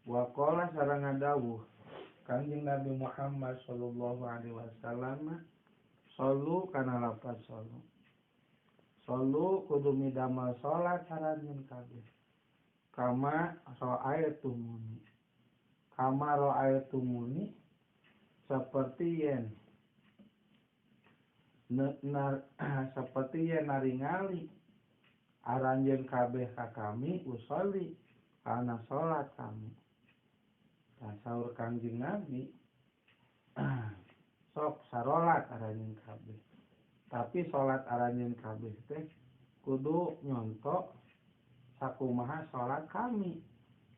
Wa qala sareng dawuh Kanjeng Nabi Muhammad sallallahu alaihi wasallam, sallu kana lafaz sallu. Sallu kudu midamel salat sarajeun kabeh. Kama ra'aitumuni. Kama ra'aitumuni seperti yen seperti yen naringali aranjeun kabeh ka kami usolli kana salat kami. Saur Kanjeng Nabi sok sarolat aranjeun kabeh. Tapi salat aranjeun kabeh teh kudu nyontok sakumaha salat kami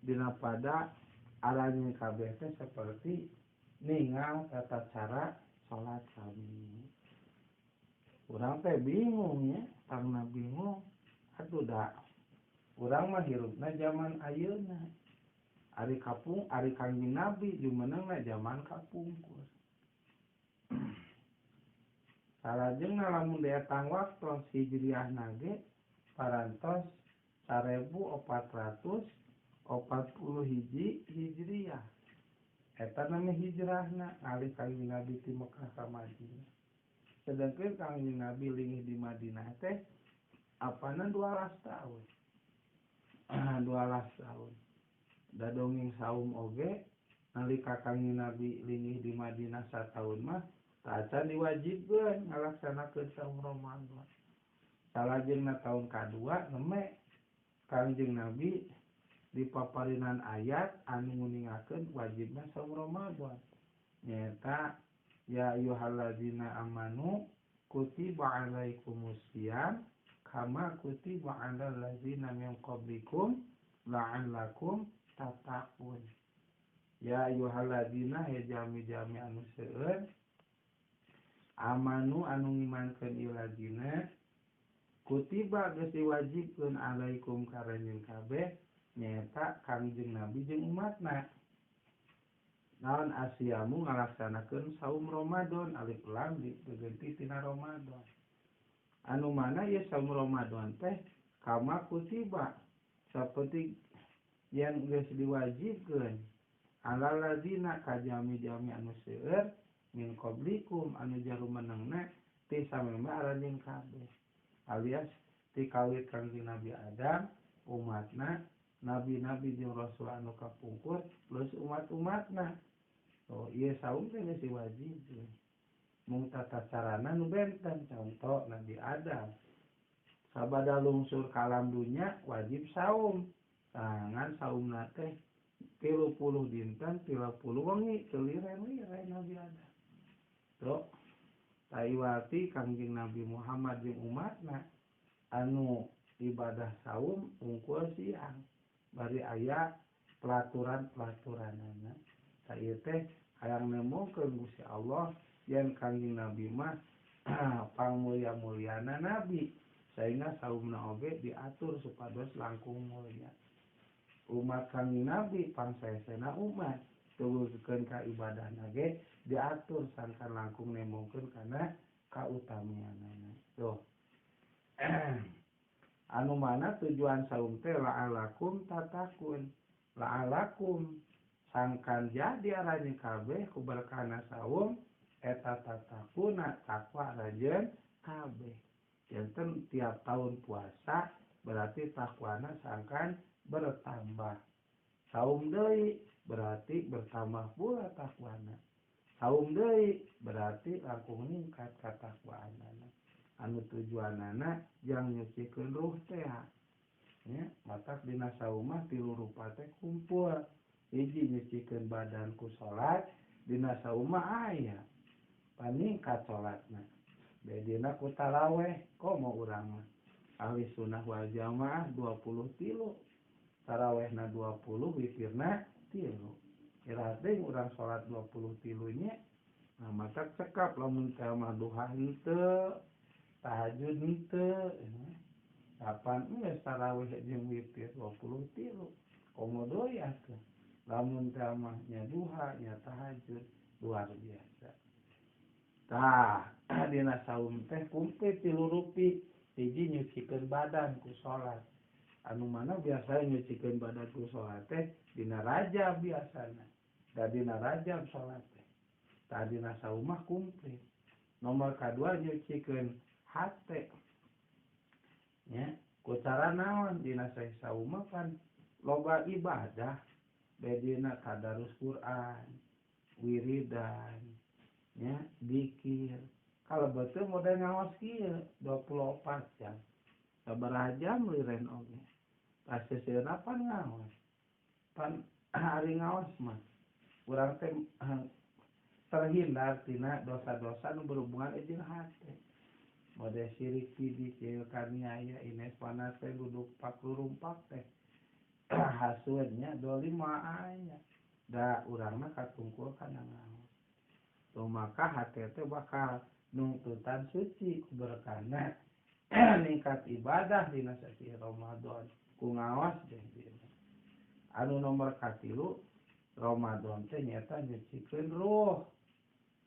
dina pada aranjeun kabeh teh seperti ningal tata cara salat kami. Urang teh bingung ya, karena bingung. Atuh da urang mah hirupna zaman ayeuna. Ari Kanjeng Nabi jumenengna zaman kapungkur. Salajengna lamun datang waktu Hijriah nage parantos 1440 Hijriah. Eta nama hijrahna alih Kanjeng Nabi ti Mekah ka Madinah. Sedangkan Kanjeng Nabi lingih di Madinah teh apana 12 tahun. 12 tahun. Da dongeng saum oge nalika Kanjeng Nabi lingih di Madinah sataun mah tacan diwajibkeun ngalaksanakeun saum Ramadan. Salajengna taun kadua neme Kanjeng Nabi dipaparinan ayat anu nguningakeun wajibna saum Ramadan. Nyaeta ya ayyuhalladzina amanu kutiba alaikumusiyam kama kutiba alal ladzina min qablikum la'allakum tattaqun. Ya ayyuhalladzina he jami-jami anu seueur amanu anu ngimankeun ieu ladina kutiba geus diwajibkeun alaikum karanjeun kabeh nyaeta Kangjeng Nabi jeung umatna. Naon asyamu ngalaksanakeun saum Ramadan alif lam diganti tina Ramadan. Anu mana ieu saum Ramadan teh kama kutiba saperti yang geus diwajibkeun alal ladzina ka jami-jami anu seueur min qablikum anu jarumenengna ti sameme aranjeun kabeh. Alias ti kawit Kanjeng Nabi Adam umatna nabi-nabi jeung rasul anu kapungkur plus umat-umatna. Oh ieu saum teh geus diwajibkeun. Mung tata carana nu benten contoh Nabi Adam. Sabada lungsur ka alam dunya wajib saum. Tangan saumna teh 30 dinten 30 wengi teu lire-lire Nabi Adam. Tuh taiwati Kanjeng Nabi Muhammad jeung umatna anu ibadah saum ungkul siang bari aya pelaturan-pelaturanana. Sa ieu teh hayang nemokeun Gusti Allah yen Kanjeng Nabi mah pangmulia-muliana nabi sehingga saumna oge diatur supados langkung mulia. Umat Kanjeng Nabi pangsaesena umat tulukeun ka ibadahna ge diatur sangkan langkung nemokeun kana kautamianana. Tuh. Anu mana tujuan saum teh la'alakum tatakun. La'alakum sangkan jadi aranjeun kabeh kuberkana saum eta tatakuna takwa aranjeun kabeh. Janten tiap tahun puasa berarti takwana sangkan bertambah. Saum deui berarti bertambah pula takwana. Saum deui berarti langkung ningkat katakwaanana. Anu tujuanana jang nyucikeun ruh teh. Ya, matak dina saum mah 3 rupa teh kumpul. Hiji nyucikeun badan ku salat, dina saum mah aya paningkat salatna. Bedina ku taraweh, komo urang mah. Ahli sunnah wal jamaah 23. Tarawehna 20, witirna 3. Kira teh urang salat 23 nya. Nah, matak cekap lamun teh mah duha henteu, tahajud henteu. Kapan geus taraweh jeung witir 23. Komo deui atuh. Lamun teh mah nya duha, nya tahajud luar biasa. Tah, dina saum teh kumplit 3 rupi. Hiji nyucikeun badan ku salat. anu mana biasa nyucikeun badan ku salat teh dina Rajab biasana. Da dina Rajab salat teh. Da dina saumah kumplit. Nomor kadua nyucikeun hate. Ya, ku cara naon dina saumah kan loba ibadah. Bedina tadarus Quran, wiridan, ya, zikir. Kalau betul model ngawas kieu 24 jam. Sabaraha jam liren oge. Paseuseurna pan ngawas. Pan hari ngawas mah. Urang teh terhindar tina dosa-dosa nu berhubungan jeung hate. Model syirik pidi kieu kaniaya ines panas teh duduk pakurumpak teh. Hasilnya dolima aya. Da urang mah katungkul kana ngaos. Tuh maka hate teh bakal nungtutan suci berkana ningkat ibadah dina sasi Ramadan ku ngaos jeung dina. Anu nomor katilu Ramadan teh nyata nyucikeun ruh.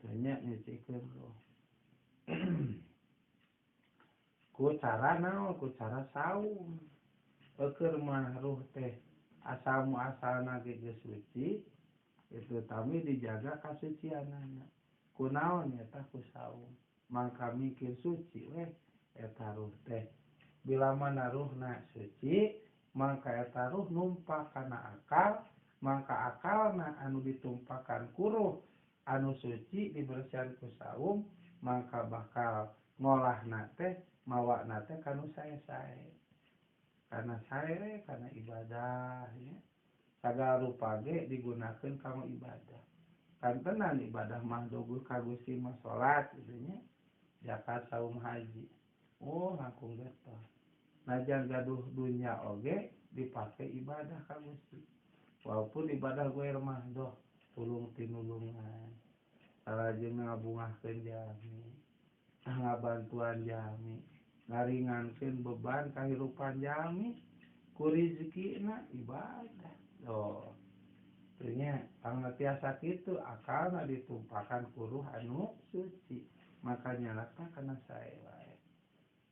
Teh nya nyucikeun ruh. Ku cara naon? Ku cara saum. Keur mah ruh teh asal muasalna geus suci itu tami dijaga kasucianana. Kunaon eta ku saum. Mangka mikir suci we eta ruh teh. Bila mana ruhna suci, mangka eta ruh numpak kana akal, mangka akalna anu ditumpakan ku ruh anu suci dibersihan ku saum, mangka bakal ngolahna teh mawana teh kanu sae-sae. Karena sae karena ibadah ya. Sagala rupa ge digunakeun kanggo ibadah. Kan tenan ibadah mah dogu ka Gusti mah salat kitu nya. Zakat, saum, haji. Oh, langkung geto. Najan gaduh dunya oge dipake ibadah ka Gusti. Walaupun ibadah gue mah doh tulung tinulungan. Salajeng ngabungahkeun jami. Ngabantuan jami. Ngaringankeun beban kahirupan jami ku rezekina ibadah. Oh. Ternyata pangna tiasa kitu akalna ditumpakan ku ruh anu suci. Makanya nyalakna kana sae wae.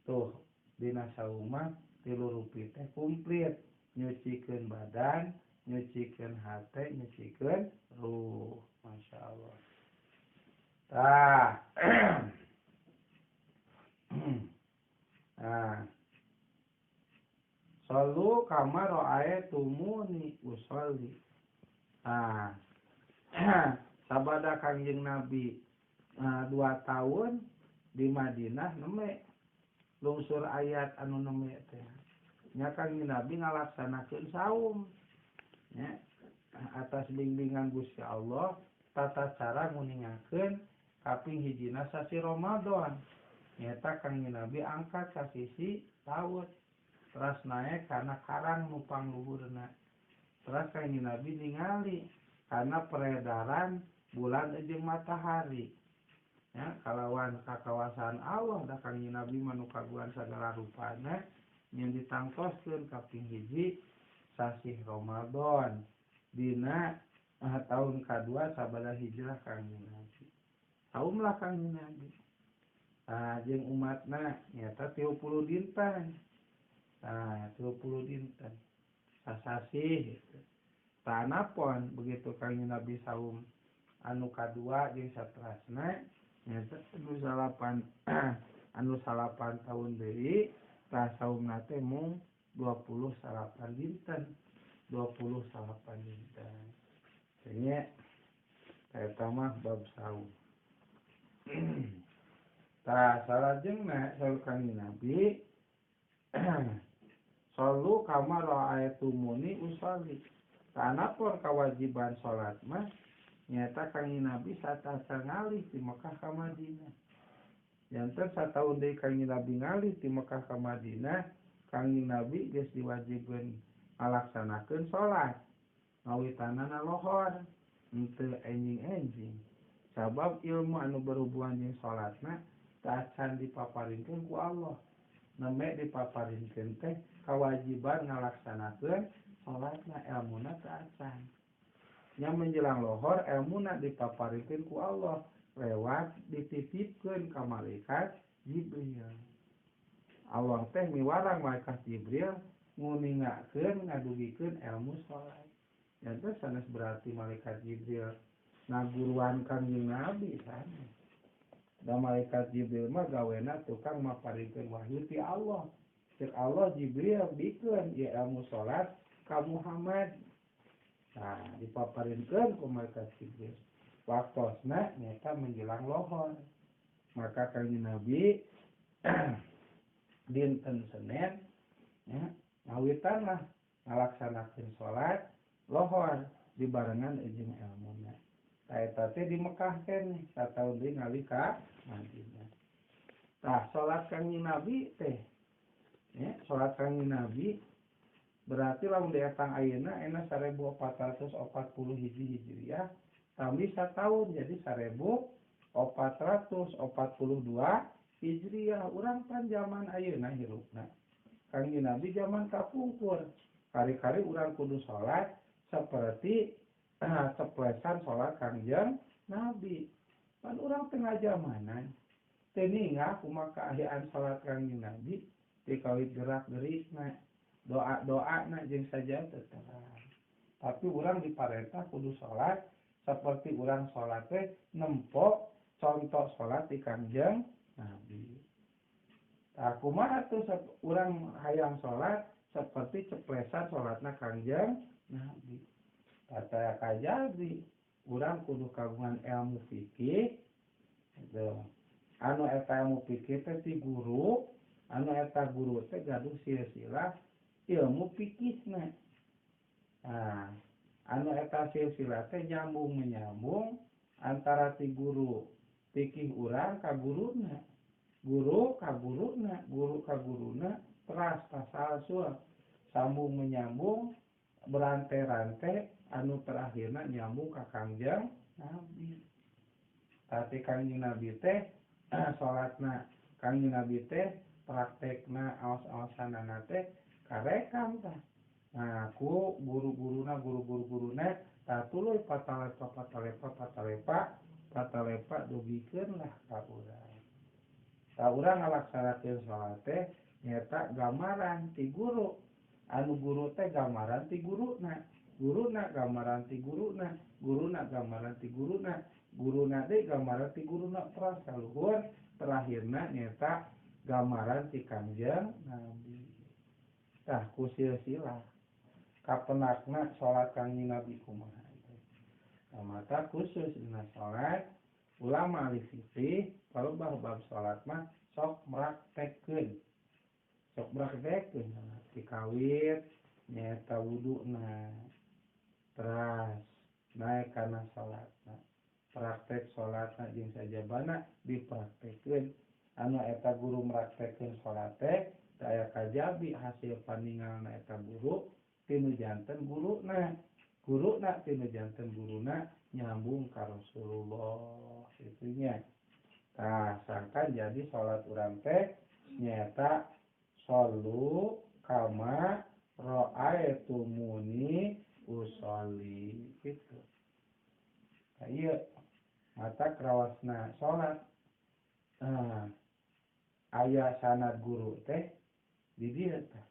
Tuh dina saumah 3 rupi teh kumplit nyucikeun badan, nyucikeun hate, nyucikeun ruh. Masyaallah. Tah. Nah, sallu kama ra'aitumuni usolli. Nah, sabada Kangjeng Nabi 2 tahun di Madinah neme lungsur ayat anu neme teh. Nya Kangjeng Nabi ngalaksanakeun saum. Ya, atas bimbingan Gusti Allah tata cara nguningakeun kaping hijina sasi Ramadan. Nyata Kangjeng Nabi angkat ka sisi laut. Terus naik karena karang nupang luhurna. Terus Kangjeng Nabi ningali karena peredaran bulan jeung matahari. Ya, kalawan kakawasan Allah da Kangjeng Nabi manu kagungan sagala rupana yang ditangtoskeun kaping hiji sasi Ramadan dina tahun kedua sabada hijrah Kangjeng Nabi. Saumlah Kangjeng Nabi. Jeung umatna nyata 30 dinten. 30 dinten. Sasasih gitu. Tanapon begitu Kangjeng Nabi saum anu kadua jeung saterasna nyata anu salapan tahun deui tah saumna teh mung 28 dinten. 28 dinten. Nya eta mah bab saum. Tah salajengna saur Kangjeng Nabi sallu kama ra'aitumuni usolli. Tanapun kewajiban salat mah nyata Kangjeng Nabi satasa ngalih di Mekah ka Madinah. Janten satahun deui Kangjeng Nabi ngalih di Mekah ka Madinah, Kangjeng Nabi geus diwajibkeun ngalaksanakeun salat. Ngawitanana lohor henteu enjing-enjing. Sabab ilmu anu berhubungan jeung salatna taacan dipaparinkeun ku Allah. Neme dipaparinkeun teh kewajiban ngalaksanakeun salatna ilmuna taacan. Nya menjelang lohor ilmuna dipaparinkeun ku Allah lewat dititipkeun ka malaikat Jibril. Allah teh miwarang malaikat Jibril nguningakeun ngadugikeun ilmu salat. Eta sanes berarti malaikat Jibril ngaguruan Kangjeng Nabi sanes. Da malaikat Jibril mah gawena tukang maparikeun wahyu ti Allah. Cek Allah Jibril bikeun ieu ilmu salat ka Muhammad. Nah, dipaparinkeun ku malaikat Jibril. Waktosna nyata menjelang lohor. Maka Kangjeng Nabi dinten Senin ya, ngawitanlah ngalaksanakeun salat lohor dibarengan jeung ilmuna. Tah eta teh di Mekah keneh sataun deui ngali ka Madinah. Tah salat Kangjeng Nabi teh ya, salat Kangjeng Nabi berarti lamun datang ayeuna ena 1440 Hijriah tambah sataun jadi 1442 Hijriah. Urang pan zaman ayeuna hirupna. Kangjeng Nabi zaman kapungkur. Kari-kari urang kudu salat seperti ceplesan salat Kangjeng Nabi. Pan urang tengah zamanan teu ninggal kumaha keahlian salat Kangjeng Nabi ti kawit gerak-gerikna, doa-doana jeung sajadah terang. Tapi urang diparentah kudu salat seperti urang salat teh nempo contoh salat di Kangjeng Nabi. Tah kumaha tuh urang hayang salat seperti ceplesan salatna Kangjeng Nabi. Tata kajadi urang kudu kagungan ilmu fikih. Anu eta ilmu fikih teh ti guru, anu eta guru teh gaduh silsilah ilmu fikihna. Nah, anu eta silsilah teh nyambung menyambung antara ti guru fikih urang ka guruna. Guru ka guruna, guru ka guruna teras tasalsul sambung menyambung berantai-rantai anu terakhirna nyambung ka Kangjeng Nabi. Tapi Kangjeng Nabi teh salatna Kangjeng Nabi teh praktekna aos-aosanana teh karekam tah. Nah, ku guru-guruna tah tuluy patalepa dugikeun lah ka urang. Tah urang ngalaksanakeun salat teh nyata gambaran ti guru. Anu guru teh gambaran ti guruna. Guruna gambaran ti guruna. Guruna gambaran ti guruna. Guruna deui gambaran ti guruna teras kaluhur terakhirna nyata gambaran ti Kangjeng Nabi. Tah ku silsilah kapenakna salat Kangjeng Nabi kumaha. Maka khusus dina salat ulama ahli fikih kalebah bab salat mah sok praktekkeun ti kawit nyaeta wuduna teras naik kana salatna praktek salatna jeung sajabana dipraktekkeun. Anu eta guru mraktekkeun salat teh daya kajabi hasil paningalna eta guru tinu janten guruna tinu janten guruna nyambung ka Rasulullah itunya. Nah, sangkan jadi salat urang teh nyata shollu kama ra'aitumuni usolli gitu. Nah, iya mata krawasna salat aya sanad guru teh di dieu teh.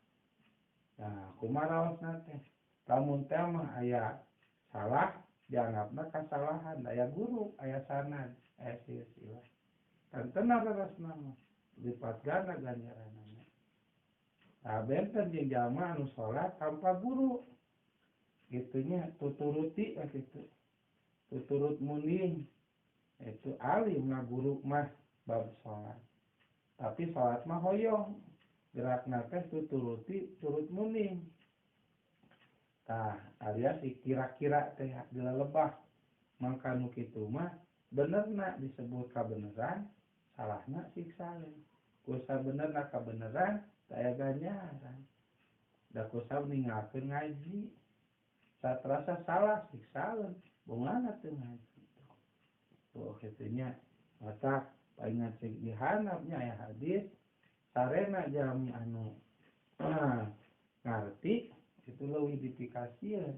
Nah, kumaha rawasna teh? Lamun teh mah aya salah dianggapna kasalahan, aya guru, aya sanad, aya silsilah. Kan tenar rasna mah lipat ganda ganjaranna. Nah, benten jeung jalma anu salat tanpa guru. Gitunya tuturuti kitu. Tuturut muning. Itu alim ngaguru mah bab salat. Tapi salat mah hoyong. Gerakna teh tuturuti turut muning. Tah, alias kira-kira teh dilelebah. Mangka nu kitu mah benerna disebut kabeneran, salahna siksaeun. Kusa benerna kabeneran taya ganjaran. Da kusa ninggalkeun ngaji. Saterasa salah siksaeun, bungana teu ngaji. Tuh kitunya mata palingan cek dihanapnya aya hadis sarena jam anu ngarti itu leuwih dipikasieun.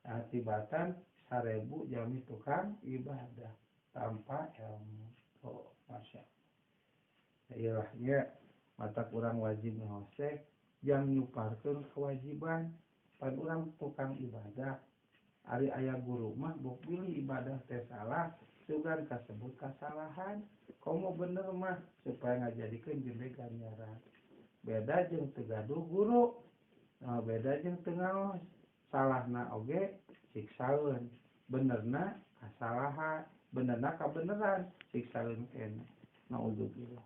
Akibatan 1000 jami tukang ibadah tanpa ilmu. Oh, masya Allah. Iyalah mata kurang wajib ngose yang nyuparkeun kewajiban pan urang tukang ibadah ari aya guru mah bok pilih ibadah teh salah sugan kasebut kasalahan komo bener mah supaya ngajadikeun jeung ganjaran beda jeung teu gaduh guru beda jeung teu ngaos salahna oge siksaeun benerna kasalahan benerna kabeneran siksaeun keneh naudzubillah